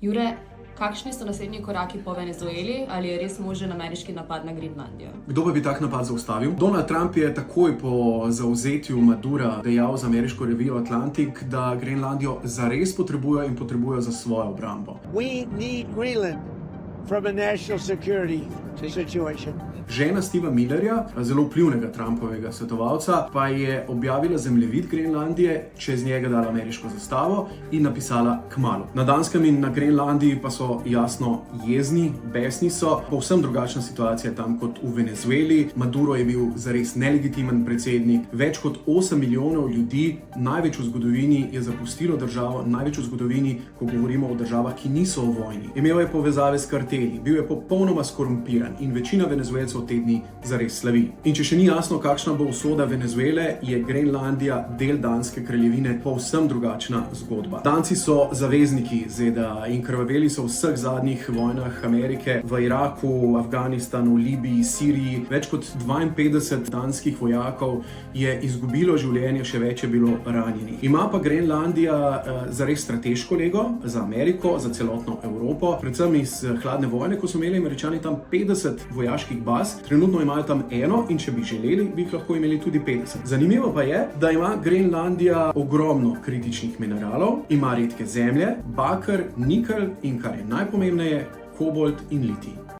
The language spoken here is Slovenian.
Jure, kakšni so naslednji koraki po Venezueli? Ali je res možen ameriški napad na Grenlandijo? Kdo pa bi tak napad zaustavil? Donald Trump je takoj po zavzetju Madura dejal za ameriško revijo Atlantic, da Grenlandijo zares potrebujejo in potrebujejo za svojo obrambo. We need Greenland from a national security situation. Žena Steva Millerja, zelo vplivnega Trumpovega svetovalca, pa je objavila zemljevid Grenlandije, čez njega dala ameriško zastavo in napisala kmalu. Na Danskem in na Grenlandiji pa so jasno jezni, besni so. Povsem drugačna situacija tam kot v Venezueli. Maduro je bil zares nelegitimen predsednik. Več kot 8 milijonov ljudi, največ v zgodovini, je zapustilo državo, največ v zgodovini, ko govorimo o državah, ki niso v vojni. Imel je povezave s karteli, bil je popolnoma skorumpiran in večina Venezuelcev te dni zares slavi. In če še ni jasno, kakšna bo usoda Venezuele, je Grenlandija del Danske kraljevine povsem drugačna zgodba. Danci so zavezniki ZDA in krvaveli so v vseh zadnjih vojnah Amerike, v Iraku, Afganistanu, Libiji, Siriji. Več kot 52 danskih vojakov je izgubilo življenje, še več je bilo ranjenih. Ima pa Grenlandija zares strateško lego za Ameriko, za celotno Evropo, predvsem iz hladne vojne, ko so imeli Američani tam 50 vojaških baz. Trenutno imajo tam eno in če bi želeli, bi jih lahko imeli tudi 50. Zanimivo pa je, da ima Grenlandija ogromno kritičnih mineralov, ima redke zemlje, baker, nikelj in, kar je najpomembneje, kobolt in litij.